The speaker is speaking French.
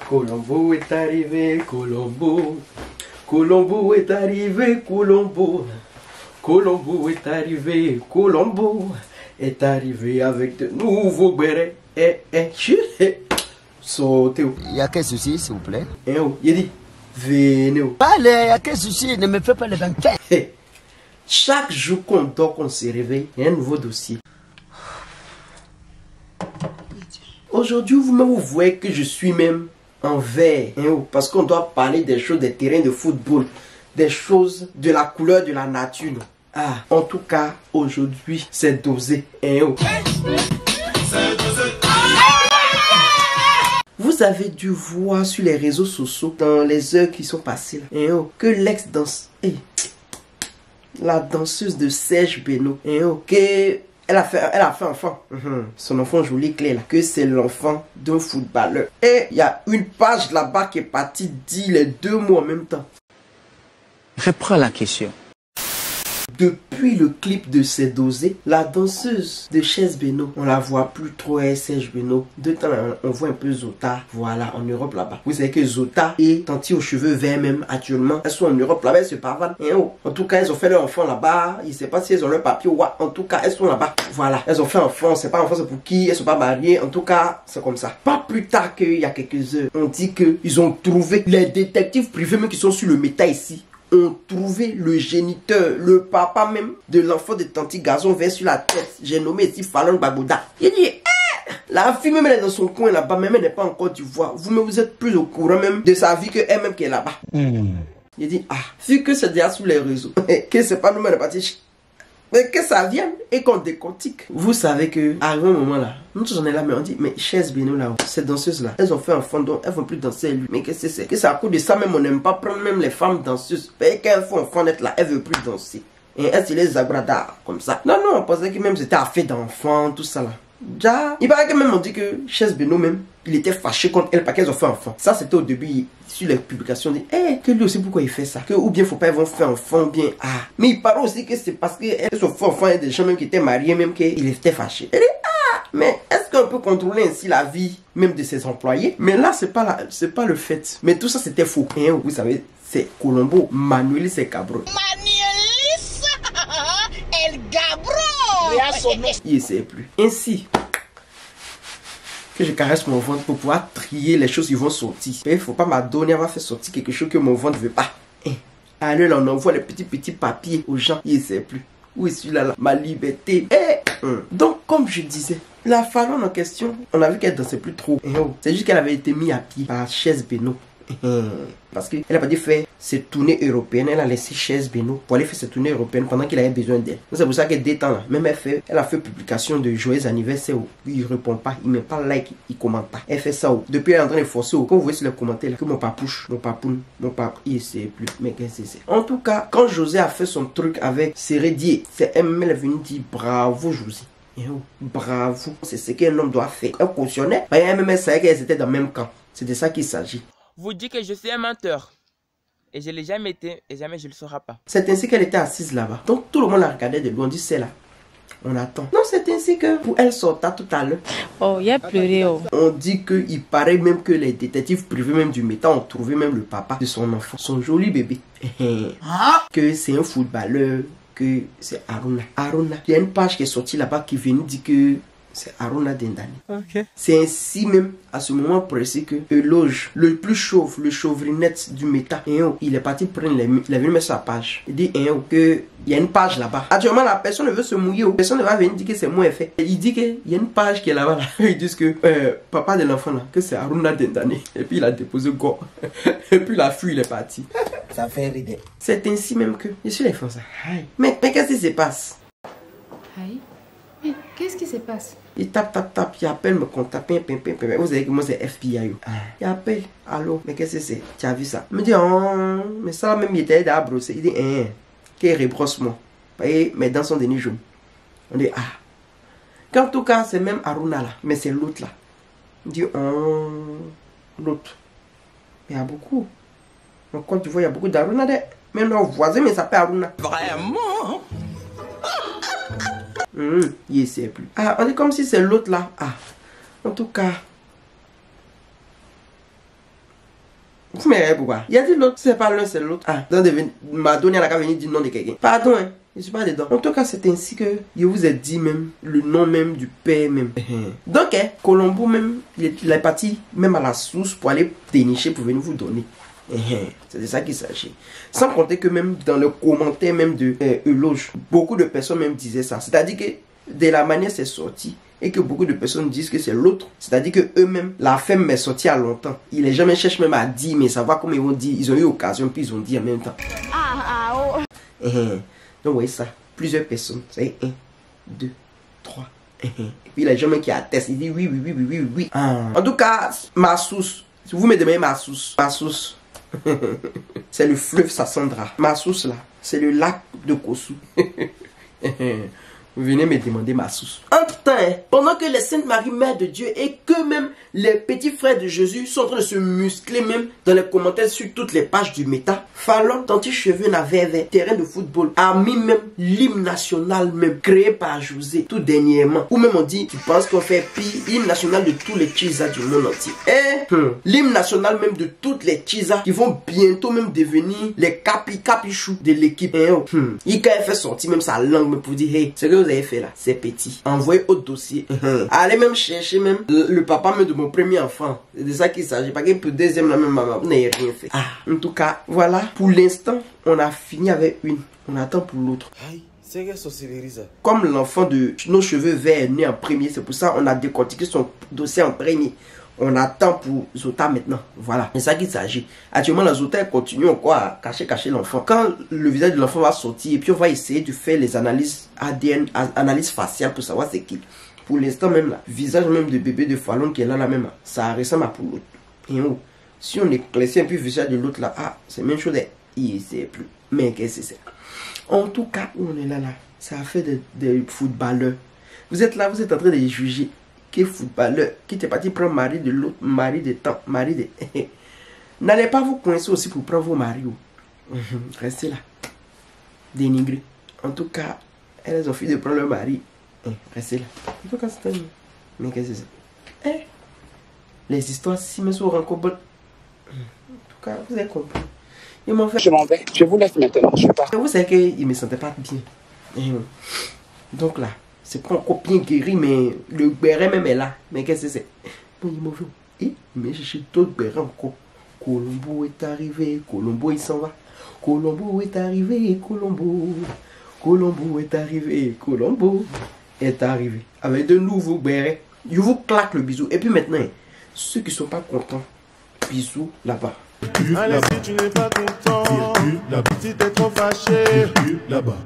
Colombo est arrivé, Colombo. Colombo est arrivé, Colombo. Colombo est arrivé, Colombo est arrivé avec de nouveaux bérets. Sautez. Il y a quel souci, s'il vous plaît? Il dit, venez. Allez, il y a quel souci? Ne me fais pas les vainqueurs. Chaque jour qu'on dort, qu'on se réveille, il y a un nouveau dossier. Aujourd'hui, vous voyez que je suis même en vert. Parce qu'on doit parler des choses des terrains de football. Des choses de la couleur de la nature. Ah, en tout cas, aujourd'hui, c'est dosé. Vous avez dû voir sur les réseaux sociaux, dans les heures qui sont passées, là, que l'ex-danse, la danseuse de Serge Beno, que elle a fait enfant. Son enfant joli clair là, que c'est l'enfant d'un footballeur. Et il y a une page là-bas qui est partie dire les deux mots en même temps. Reprends la question. Depuis le clip de C'est dosé, la danseuse de Serge Beno, on la voit plus trop, Serge Beno. De temps on voit un peu Zota, voilà, en Europe là-bas. Vous savez que Zota et Tanti aux cheveux verts même, actuellement, elles sont en Europe là-bas, elles se pavanent. En tout cas, elles ont fait leur enfant là-bas. Je ne sais pas si elles ont leur papier ou en tout cas, elles sont là-bas. Voilà, elles ont fait enfant, c'est pas enfant, c'est pour qui, elles sont pas mariées. En tout cas, c'est comme ça. Pas plus tard qu'il y a quelques heures, on dit qu'ils ont trouvé les détectives privés même qui sont sur le méta ici. On trouvé le géniteur, le papa même de l'enfant de Tanti Gazon vert sur la tête. J'ai nommé ici Fallon Bagoda. Il dit, la fille même elle est dans son coin là-bas, même elle n'est pas encore du voir. Vous-même vous êtes plus au courant même de sa vie que elle-même qui est là-bas. Il dit, vu que c'est déjà sous les réseaux, que c'est pas nous-mêmes partis. Mais que ça vienne et qu'on décortique. Vous savez que, arrivé un moment là, nous tous on est là, mais on dit, mais Serge Beno là, ces danseuses là, elles ont fait un fond, donc elles vont plus danser lui. Mais qu'est-ce que c'est? Que c'est à cause de ça même, on n'aime pas prendre même les femmes danseuses. Mais quand elles font un fond d'être là, elles veulent plus danser. Et elles se les agrada comme ça. Non, non, on pensait que même c'était affaire d'enfants, tout ça là. Déjà, il paraît que même on dit que Serge Beno même, il était fâché contre elle parce qu'elles ont fait enfant. Ça c'était au début sur les publications. Il dit, que lui aussi pourquoi il fait ça? Que ou bien faut pas ils vont faire enfant, ou bien mais il paraît aussi que c'est parce qu'elles ont fait enfant et des gens même qui étaient mariés même qu'il était fâché. Il dit, mais est-ce qu'on peut contrôler ainsi la vie même de ses employés? Mais là c'est pas le fait. Mais tout ça c'était faux. Et vous savez, c'est Colombo, Manuelis et Cabron. Manuelis El Gabro. Il ne sait plus. Ainsi que je caresse mon ventre pour pouvoir trier les choses qui vont sortir. Mais il ne faut pas m'adonner à faire sortir quelque chose que mon ventre ne veut pas. Allez, là, on envoie les petits papiers aux gens. Il ne sait plus. Où est celui-là, ma liberté? Donc, comme je disais, la Fallon en question, on a vu qu'elle ne dansait plus trop. C'est juste qu'elle avait été mise à pied par Serge Beno. Parce qu'elle n'a pas dit faire ses tournées européennes. Elle a laissé Serge Beno pour aller faire ses tournées européennes pendant qu'il avait besoin d'elle. C'est pour ça qu'elle détend là. Même elle a fait publication de joyeux anniversaire où il répond pas, il met pas like, il commente pas. Elle fait ça où depuis elle est en train de forcer où. Quand vous voyez sur les commentaires là, que mon papouche, mon papoun, mon papa, il sait plus. Mais qu'est-ce que c'est? En tout cas, quand José a fait son truc avec Sérédier, c'est elle est venue dire bravo José. Bravo, c'est ce qu'un homme doit faire. Elle cautionnait, mais elle savait qu'elles étaient dans le même camp. C'est de ça qu'il s'agit. Vous dites que je suis un menteur. Et je ne l'ai jamais été et jamais je ne le serai pas. C'est ainsi qu'elle était assise là-bas. Donc tout le monde la regardait de loin. On dit c'est là. On attend. Non, c'est ainsi que pour elle sorta tout à l'heure. Oh, il a pleuré. Oh. On dit qu'il paraît même que les détectives privés même du méta ont trouvé même le papa de son enfant. Son joli bébé. Que c'est un footballeur. Que c'est Aruna. Aruna. Il y a une page qui est sortie là-bas qui vient nous dire que c'est Aruna Dendani. C'est ainsi même à ce moment précis que Eloge, le plus chauve, le chauvrinette du méta, il est parti prendre il est venu mettre sa page. Il dit que il y a une page là-bas. Actuellement la personne ne veut se mouiller. Personne ne va venir dire que c'est moi fait. Il dit qu'il y a une page qui est là-bas. Là. Ils disent que papa de l'enfant là, que c'est Aruna Dendani. Et puis il a déposé go. Et puis la fille il est parti. Ça fait rire. C'est ainsi même que je suis les Français. Mais qu'est-ce qui se passe? Mais qu'est-ce qui se passe? Il tape, il appelle, me contacte, vous savez que moi c'est FBI. Il appelle, allô, mais qu'est-ce que c'est? Tu as vu ça? Il me dit, mais ça même il était à brosser. Il dit, qu'il rebrosse-moi. Et mes dents sont devenues jaunes. On dit, qu'en tout cas, c'est même Aruna là, mais c'est l'autre là. Il dit, l'autre. Il y a beaucoup. Donc quand tu vois, il y a beaucoup d'Aruna, même nos voisins, mais ça s'appelle Aruna. Vraiment? Il sait plus. On est comme si c'est l'autre là. En tout cas, Vous m'avez pourquoi? Il a dit l'autre, c'est pas l'un, c'est l'autre. Ah, donc Madonna n'a qu'à venir dire le nom de quelqu'un. Pardon, hein. Je suis pas dedans. En tout cas, c'est ainsi que je vous ai dit même le nom même du père même. Donc, Colombo même, il est parti même à la source pour aller dénicher pour venir vous donner. C'est de ça qu'il s'agit. Sans compter que même dans le commentaire même de Euloge, beaucoup de personnes même disaient ça. C'est-à-dire que de la manière c'est sorti et que beaucoup de personnes disent que c'est l'autre. C'est-à-dire que eux-mêmes, la femme est sortie à longtemps. Ils les jamais cherchent même à dire, mais savoir comment ils vont dire. Ils ont eu occasion puis ils ont dit en même temps. Donc, vous voyez ça. Plusieurs personnes. Ça y est, 1, 2, 3. Et puis, les gens qui attestent, ils disent oui. En tout cas, ma source. Si vous me demandez ma source, c'est le fleuve Sassandra. Ma source là, c'est le lac de Kossou. Vous venez me demander ma source. Entre temps, pendant que les Saintes Marie, Mère de Dieu, et que même les petits frères de Jésus sont en train de se muscler même dans les commentaires sur toutes les pages du méta, Fallon, Tanti Cheveux n'avait terrain de football, a mis même l'hymne national même, créé par José, tout dernièrement. Ou même on dit, tu penses qu'on fait pire, l'hymne national de tous les Tchisa du monde entier. Et l'hymne national même de toutes les Tchisa qui vont bientôt même devenir les capichous de l'équipe. Il a fait sortir même sa langue pour dire, hey, c'est que vous avez fait là, c'est petit. Envoyez au dossier. Allez même chercher même le papa même de mon premier enfant. C'est de ça qu'il s'agit. Pas que pour deuxième la même maman, vous n'avez rien fait. En tout cas, voilà. Pour l'instant, on a fini avec une. On attend pour l'autre. C'est quelle sorcellerie ça? Comme l'enfant de nos cheveux verts est né en premier, c'est pour ça qu'on a décortiqué son dossier en premier. On attend pour Zota maintenant. Voilà. C'est ça qu'il s'agit. Actuellement, la Zota continue encore à cacher l'enfant. Quand le visage de l'enfant va sortir, et puis on va essayer de faire les analyses ADN, analyses faciales pour savoir c'est qui. Pour l'instant même là, visage même de bébé de Fallon qui est là même, ça ressemble à pour l'autre. Et si on éclaircit un peu le visage de l'autre là, c'est la même chose, il ne sait plus. Mais qu'est-ce que c'est? En tout cas, on est là, ça a fait des footballeurs. Vous êtes là, vous êtes en train de les juger. Qui est footballeur, qui était parti prendre mari de l'autre, mari de temps, mari de... N'allez pas vous coincer aussi pour prendre vos maris. Restez là. Dénigré. En tout cas, elles ont fini de prendre leur mari. Restez là. En tout cas, c'est un... Mais qu'est-ce que c'est? Les histoires, si me sont encore bonnes. En tout cas, vous avez compris. Ils m'ont fait... Je m'en vais. Je vous laisse maintenant. Je pars. Vous savez qu'ils ne me sentaient pas bien. Donc là, c'est pas encore bien guéri, mais le béret même est là. Mais qu'est-ce que c'est? Bon, il m'a vu. Il m'a cherché d'autres bérets encore. Colombo est arrivé. Colombo, il s'en va. Colombo est arrivé. Colombo. Colombo est arrivé. Colombo est arrivé. Avec de nouveaux bérets. Je vous claque le bisou. Et puis maintenant, ceux qui ne sont pas contents, bisous là-bas. Allez, si tu n'es pas content, si t'es trop fâché, là-bas.